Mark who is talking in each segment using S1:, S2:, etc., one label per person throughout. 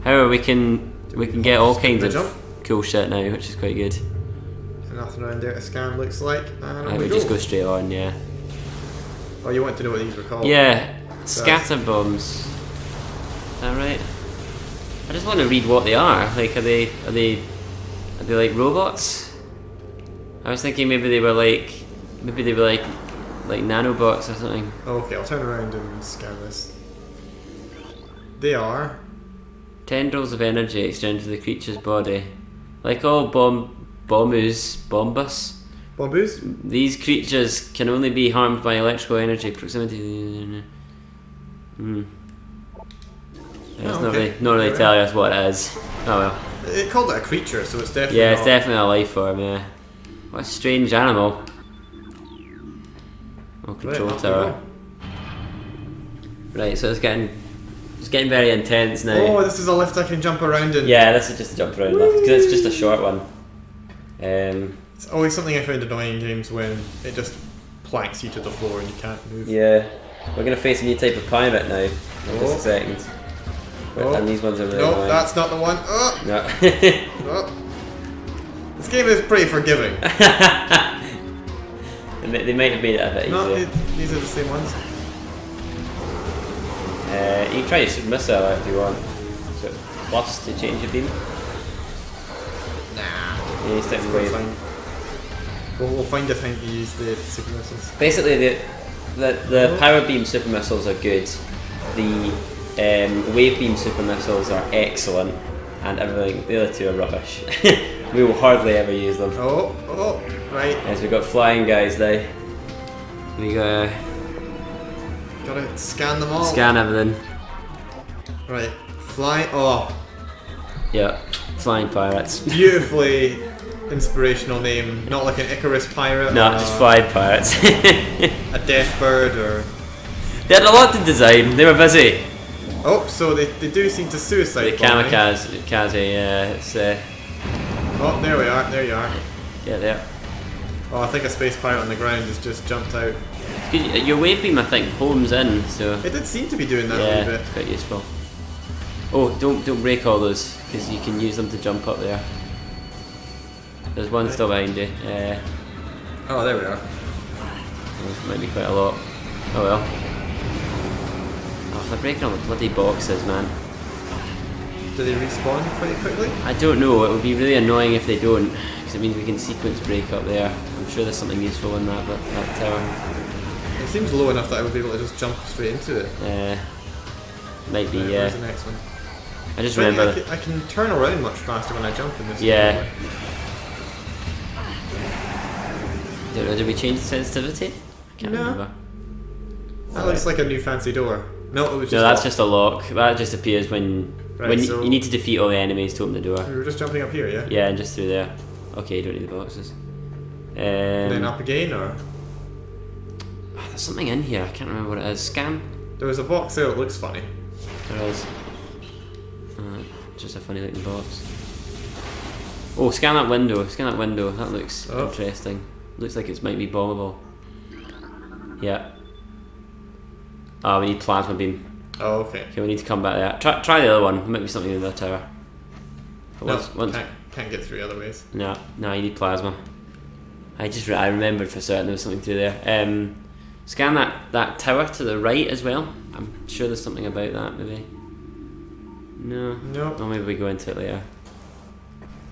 S1: However, we can get all kinds of
S2: jump.
S1: cool shit now, which is quite good.
S2: Nothing around there to scan, looks like. And
S1: Right, we just go straight on, yeah.
S2: Oh, you want to know what these were called?
S1: Yeah, scatter bombs. Is that right? I just want to read what they are. Like, are they like robots? I was thinking maybe they were like nanobots or something.
S2: Okay, I'll turn around and scan this. They are
S1: Tendrils of energy extend to the creature's body, like all bombus.
S2: bamboos.
S1: These creatures can only be harmed by electrical energy proximity. It's not really telling us what it is. Oh well.
S2: It called it a creature, so it's definitely.
S1: Yeah, it's definitely a life form. Yeah. What a strange animal. Oh, control tower. Right, so it's getting very intense now.
S2: Oh, this is a lift I can jump around in.
S1: Yeah, this is just a jump around lift because it's just a short one.
S2: It's always something I find annoying in games when it just planks you to the floor and you can't move.
S1: Yeah, we're gonna face a new type of pirate now. In just a second. And these ones are really annoying.
S2: That's not the one. Oh.
S1: No.
S2: Oh. This game is pretty forgiving.
S1: They might have made it a bit easier.
S2: These are the same ones.
S1: You can try your super missile if you want. So plus to change your beam.
S2: Nah.
S1: Yeah, you stick with wave.
S2: We'll find a time to use the super missiles.
S1: Basically, the power beam super missiles are good. The wave beam super missiles are excellent, and everything. The other two are rubbish. We will hardly ever use them.
S2: Oh, right.
S1: As we got flying guys now. We gotta
S2: scan them all.
S1: Scan everything.
S2: Right, fly. Oh,
S1: yeah, flying pirates.
S2: Beautifully inspirational name. Not like an Icarus pirate.
S1: No, just flying pirates.
S2: A death bird or.
S1: They had a lot to design. They were busy.
S2: Oh, so they do seem to suicide.
S1: The kamikaze, yeah. It's
S2: Oh, there we are. There you are.
S1: Yeah, there.
S2: Oh, I think a space pirate on the ground has just jumped out.
S1: Your wave beam, I think, homes in, so.
S2: It did seem to be doing that a
S1: yeah,
S2: little bit.
S1: It's quite useful. Oh, don't break all those, because you can use them to jump up there. There's one still behind you.
S2: Oh, there we are.
S1: There might be quite a lot. Oh well. Oh, they're breaking all the bloody boxes, man.
S2: Do they respawn pretty quickly?
S1: I don't know. It would be really annoying if they don't, because it means we can sequence break up there. I'm sure there's something useful in that tower.
S2: It seems low enough that I would be able to just jump straight into it.
S1: Might be, yeah.
S2: Where's the next one?
S1: I just remember.
S2: I can turn around much faster when I jump in this.
S1: Yeah. I don't know, did we change the sensitivity? I can't remember.
S2: That looks like a new fancy door. No, it was just.
S1: No, that's just a lock. That just appears when
S2: so
S1: you need to defeat all the enemies to open the door.
S2: We were just jumping up here, yeah?
S1: Yeah, and just through there. Okay, you don't need the boxes.
S2: And then up again, or?
S1: Oh, there's something in here. I can't remember what it is. Scan.
S2: There was a box there that looks funny.
S1: There is. Just a funny looking box. Oh, scan that window. Scan that window. That looks interesting. Looks like it might be bombable. Yeah. Oh, we need plasma beam.
S2: Oh, okay.
S1: Okay, we need to come back there. Try the other one. There might be something in the tower.
S2: But can't get through other ways.
S1: No, you need plasma. I remembered for certain there was something through there. Scan that tower to the right as well. I'm sure there's something about that, maybe. No.
S2: Nope.
S1: Or maybe we go into it later.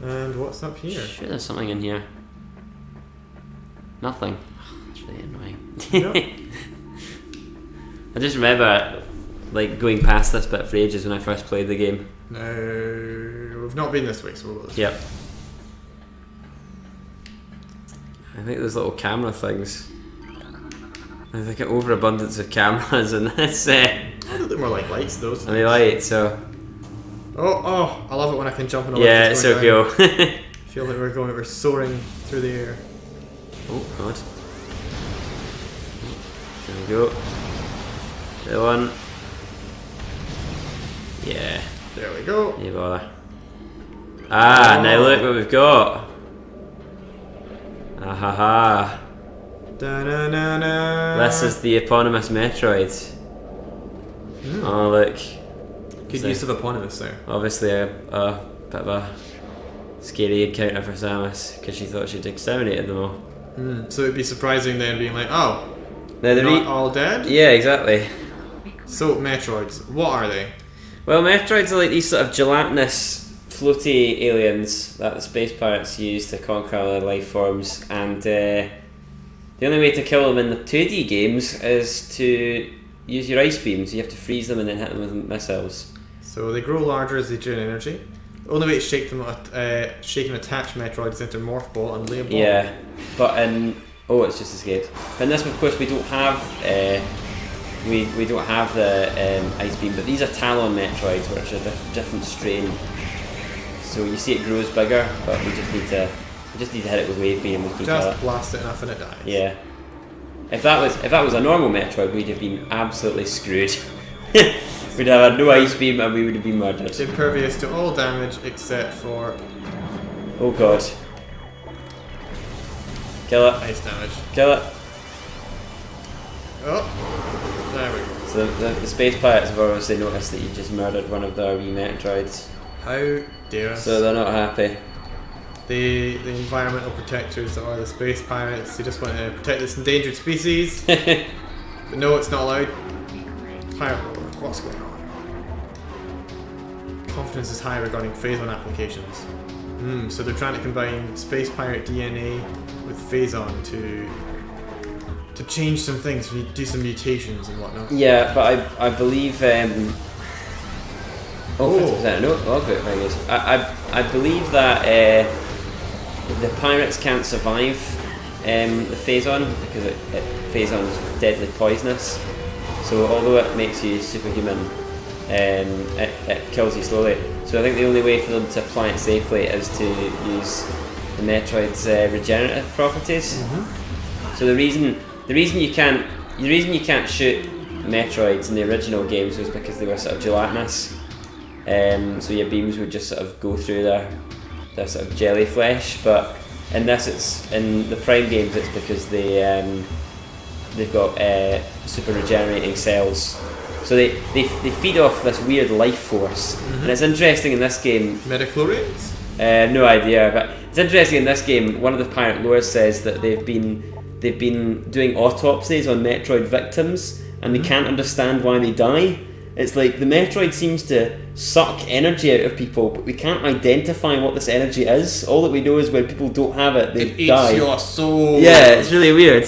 S2: And what's up here?
S1: Sure, there's something in here. Nothing. That's really annoying.
S2: Nope.
S1: I just remember like going past this bit for ages when I first played the game.
S2: No, we've not been this way, so we'll go this way.
S1: Yep. I think there's little camera things. There's like an overabundance of cameras in this.
S2: They look more like lights, those.
S1: And they light, so.
S2: Oh! I love it when I can jump in a lift.
S1: Yeah, it's so cool.
S2: Feel like we're soaring through the air.
S1: Oh god. There we go. The one. Yeah.
S2: There we go.
S1: You bother. Ah, now look what we've got. Ahaha.
S2: Da-na-na-na.
S1: This is the eponymous Metroid. Oh look.
S2: Good use of eponymous there.
S1: Obviously a bit of a scary encounter for Samus, because she thought she'd exterminated them all.
S2: So it'd be surprising then being like, oh,
S1: Now,
S2: they're not all dead?
S1: Yeah, exactly.
S2: So, Metroids, what are they?
S1: Well, Metroids are like these sort of gelatinous, floaty aliens that the space pirates use to conquer other life forms, and the only way to kill them in the 2D games is to use your ice beams. You have to freeze them and then hit them with missiles.
S2: So they grow larger as they drain energy. The only way to shake them, shake and attach Metroid is enter Morph Ball and lay a ball.
S1: Yeah, but oh, it's just escaped. But in this, of course, we don't have we don't have the ice beam. But these are Talon Metroids, which are a different strain. So you see, it grows bigger, but we just need to hit it with wave beam. And
S2: just blast it enough and it dies.
S1: Yeah. If that was a normal Metroid, we'd have been absolutely screwed. We'd have had no ice beam and we would have been murdered.
S2: Impervious to all damage except for...
S1: Oh god. Kill it.
S2: Ice damage.
S1: Kill it.
S2: Oh, there we go.
S1: So the space pirates have obviously noticed that you just murdered one of their wee Metroids.
S2: How dare us.
S1: So they're not happy.
S2: The environmental protectors that are the space pirates, they just want to protect this endangered species. But no, it's not allowed. Pirate lore, what's going on? Confidence is high regarding Phazon applications. So they're trying to combine space pirate DNA with Phazon to change some things, do some mutations and whatnot.
S1: Yeah, but I believe 50%. No, well, good, very good. I believe that the pirates can't survive the Phazon because Phazon is deadly poisonous. So although it makes you superhuman, it kills you slowly. So I think the only way for them to apply it safely is to use the Metroid's regenerative properties. So the reason you can't shoot Metroids in the original games was because they were sort of gelatinous. So your beams would just sort of go through their sort of jelly flesh. But in the Prime games, it's because they've got super regenerating cells. So they feed off this weird life force. And it's interesting in this game.
S2: Metachlorians?
S1: No idea, but it's interesting in this game. One of the pirate lore says that they've been doing autopsies on Metroid victims, and they can't understand why they die. It's like the Metroid seems to suck energy out of people, but we can't identify what this energy is. All that we know is when people don't have it, they die.
S2: Eats your soul.
S1: Yeah, it's really weird,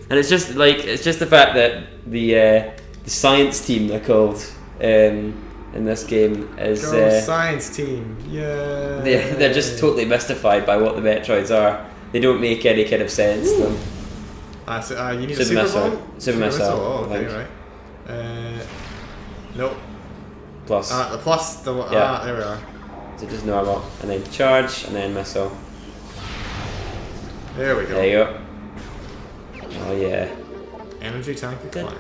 S1: and it's just the fact that the science team they're called in this game is
S2: science team. Yeah.
S1: They're just totally mystified by what the Metroids are. They don't make any kind of sense to them.
S2: So, you need
S1: Super
S2: a
S1: missile. Super missile.
S2: Oh, okay, right. Nope.
S1: Plus.
S2: The plus. There we are.
S1: So just normal, and then charge, and then missile.
S2: There we go.
S1: There you go. Oh yeah.
S2: Energy tank decline.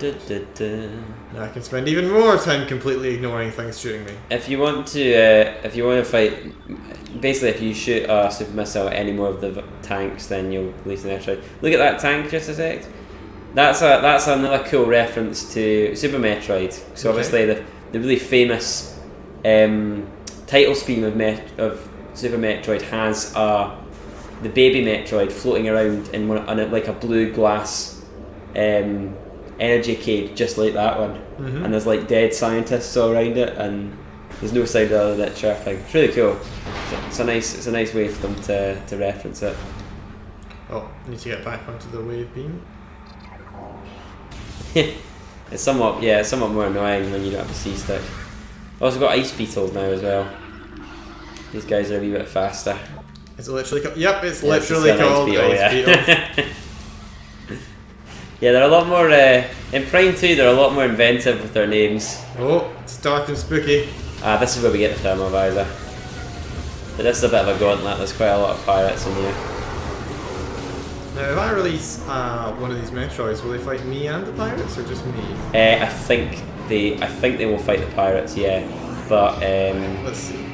S2: Now I can spend even more time completely ignoring things shooting me.
S1: If you want to fight, basically, if you shoot a super missile at any more of the tanks, then you'll release the Metroid. Look at that tank, just a sec. That's another cool reference to Super Metroid. So obviously the really famous title screen of Super Metroid has the baby Metroid floating around in like a blue glass energy cage, just like that one. And there's like dead scientists all around it, and there's no sound other than it chirping. It's really cool. It's a nice way for them to reference it.
S2: Oh, I need to get back onto the wave beam.
S1: It's somewhat more annoying when you don't have a C-stick. I've also got ice beetles now as well. These guys are a wee bit faster.
S2: Is it literally called? Yep, it's literally called ice beetles.
S1: Yeah, they're a lot more in Prime 2. They're a lot more inventive with their names.
S2: Oh, it's dark and spooky.
S1: This is where we get the thermal visor. But this is a bit of a gauntlet. There's quite a lot of pirates in here.
S2: Now, if I release one of these Metroids, will they fight me and the pirates, or just me?
S1: I think they will fight the pirates. Yeah, but
S2: let's see.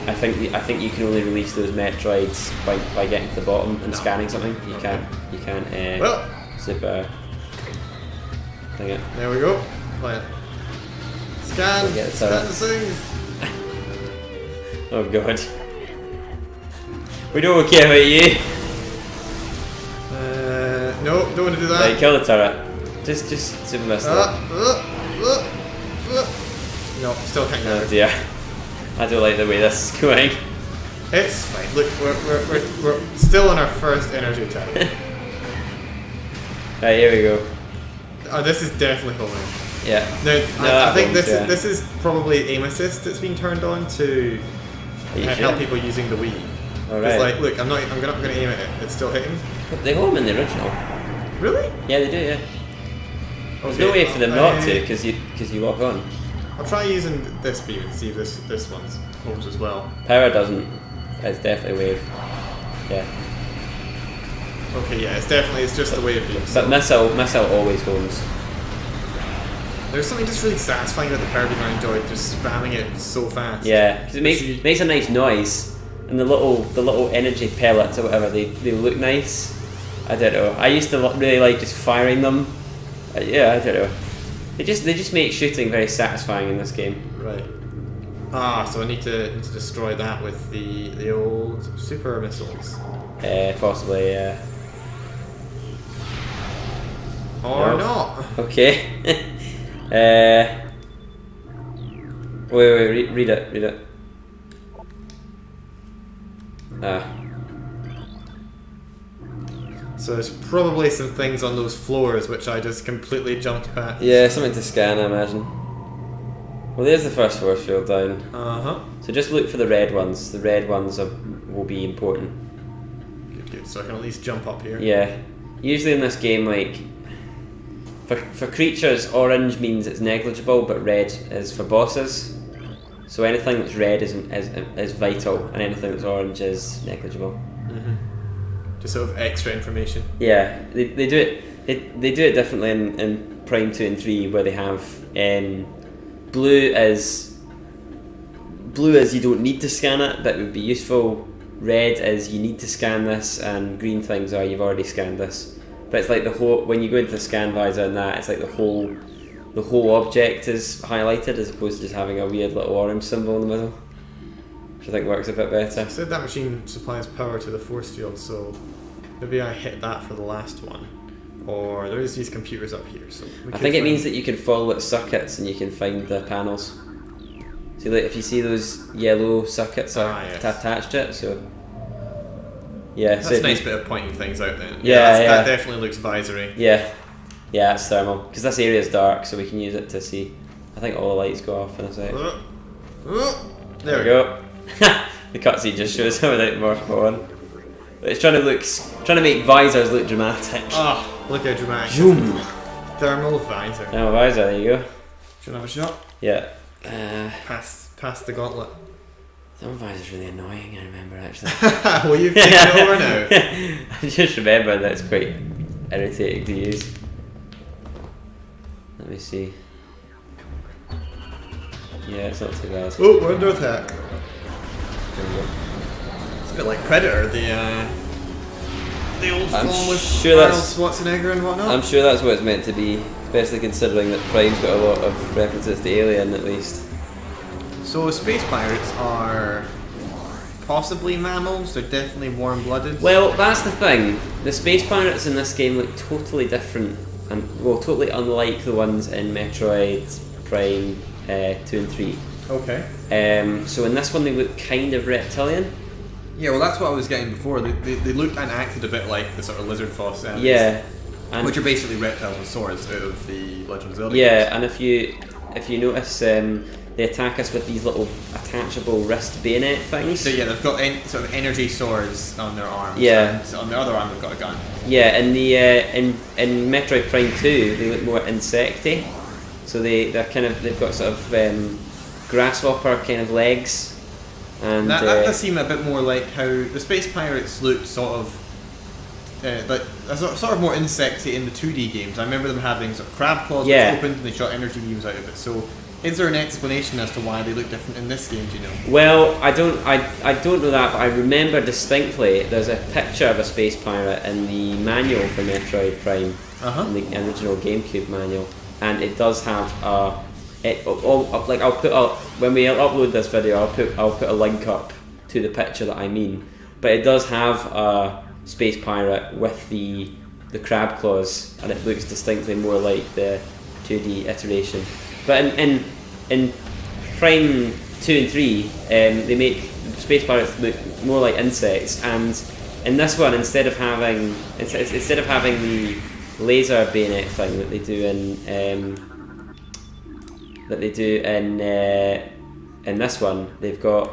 S1: I think you can only release those Metroids by getting to the bottom and scanning something. You can't.
S2: Well,
S1: super thing it.
S2: There we go. Play it. Scan the things.
S1: Oh god. We don't care about you.
S2: No, don't want to do that.
S1: Right, kill the turret. Just super miss that.
S2: No, still can't get
S1: Oh
S2: it.
S1: dear. I don't like the way this is going.
S2: It's fine. Look, we're still on our first energy attack.
S1: Right, here we go.
S2: Oh, this is definitely holding.
S1: Yeah.
S2: Now,
S1: No,
S2: I think
S1: holds,
S2: this is probably aim assist that's been turned on to help people using the Wii.
S1: Alright.
S2: It's like, look, I'm not gonna aim at it. It's still hitting.
S1: But they hold them in the original.
S2: Really?
S1: Yeah, they do. Yeah. There's no way for them not to, because you walk on.
S2: I'll try using this beam and see if this one's holds as well.
S1: Power doesn't. It's definitely wave. Yeah.
S2: Okay, yeah, it's just the wave beam.
S1: But missile always holds.
S2: There's something just really satisfying about the power beam I enjoyed, just spamming it so fast.
S1: Yeah, because it makes a nice noise, and the little energy pellets or whatever, they look nice. I don't know. I used to really like just firing them. Yeah, I don't know. They just make shooting very satisfying in this game.
S2: Right. So I need to destroy that with the old super missiles.
S1: Possibly, yeah.
S2: Or
S1: No.
S2: not.
S1: Okay. Wait, read it.
S2: So there's probably some things on those floors which I just completely jumped past.
S1: Yeah, something to scan, I imagine. Well, there's the first force field down. So just look for the red ones. The red ones will be important.
S2: Good. So I can at least jump up here.
S1: Yeah. Usually in this game, like, for creatures, orange means it's negligible, but red is for bosses. So anything that's red is vital, and anything that's orange is negligible.
S2: Just sort of extra information.
S1: Yeah, they do it. They do it differently in Prime 2 and 3, where they have blue as you don't need to scan it, but it would be useful. Red is you need to scan this, and green things are you've already scanned this. But it's like the whole, when you go into the scan visor and that, it's like the whole object is highlighted as opposed to just having a weird little orange symbol in the middle, which I think works a bit better.
S2: I said that machine supplies power to the force field, so maybe I hit that for the last one. Or there is these computers up here, so
S1: I think it means that you can follow its circuits and you can find the panels. See, like if you see those yellow circuits
S2: yes.
S1: attached to it, so yeah.
S2: That's
S1: so
S2: a nice bit of pointing things out then.
S1: Yeah,
S2: That definitely looks visory.
S1: Yeah, it's thermal because this area is dark, so we can use it to see. I think all the lights go off in a sec.
S2: There we go.
S1: The cutscene just shows how without more on. But it's trying to make visors look dramatic.
S2: Oh, look how dramatic.
S1: Zoom.
S2: Thermal visor.
S1: Oh, visor, there you go.
S2: Should I have a shot?
S1: Yeah.
S2: Pass the gauntlet.
S1: Thermal visor's really annoying, I remember actually.
S2: Well, you've taken it over now.
S1: I just remember that it's quite irritating to use. Let me see. Yeah, it's not too bad.
S2: Oh, we're under attack.
S1: There we go.
S2: It's a bit like Predator, the old
S1: I'm
S2: film with
S1: sure
S2: Arnold
S1: that's-
S2: Schwarzenegger and whatnot.
S1: I'm sure that's what it's meant to be, especially considering that Prime's got a lot of references to Alien at least.
S2: So space pirates are possibly mammals. They're definitely warm-blooded.
S1: Well, that's the thing. The space pirates in this game look totally different, and well, totally unlike the ones in Metroid Prime 2 and 3.
S2: Okay.
S1: So in this one, they look kind of reptilian.
S2: Yeah, well, that's what I was getting before. They looked and acted a bit like the sort of lizard foss enemies.
S1: Yeah, and
S2: Which are basically reptiles with swords out of the Legend of Zelda.
S1: yeah,
S2: games.
S1: and if you notice, they attack us with these little attachable wrist bayonet things.
S2: So yeah, they've got sort of energy swords on their arms.
S1: Yeah.
S2: And on their other arm, they've got a gun.
S1: Yeah, in Metroid Prime 2, they look more insecty. So they've got sort of grasshopper kind of legs. And
S2: That does seem a bit more like how the space pirates looked sort of sort of more insecty in the 2D games. I remember them having sort of crab claws which opened and they shot energy beams out of it. So is there an explanation as to why they look different in this game, do you know?
S1: Well, I don't know that, but I remember distinctly there's a picture of a space pirate in the manual for Metroid Prime, in the original GameCube manual, and it does have a like I'll put up when we upload this video. I'll put a link up to the picture that I mean. But it does have a space pirate with the crab claws, and it looks distinctly more like the 2D iteration. But in Prime 2 and 3, they make space pirates look more like insects, and in this one, instead of having the laser bayonet thing that they do in this one, they've got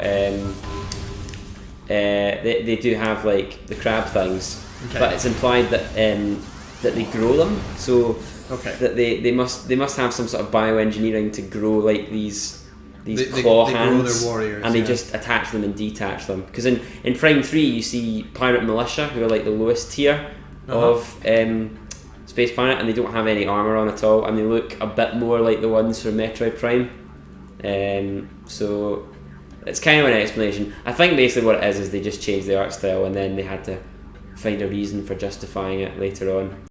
S1: they do have like the crab things, but it's implied that they grow them, so that they must have some sort of bioengineering to grow like these claw hands,
S2: grow their warriors,
S1: and they just attach them and detach them. Because in Prime 3 you see pirate militia, who are like the lowest tier of space pirate, and they don't have any armour on at all, and they look a bit more like the ones from Metroid Prime. So it's kind of an explanation. I think basically what it is they just changed the art style, and then they had to find a reason for justifying it later on.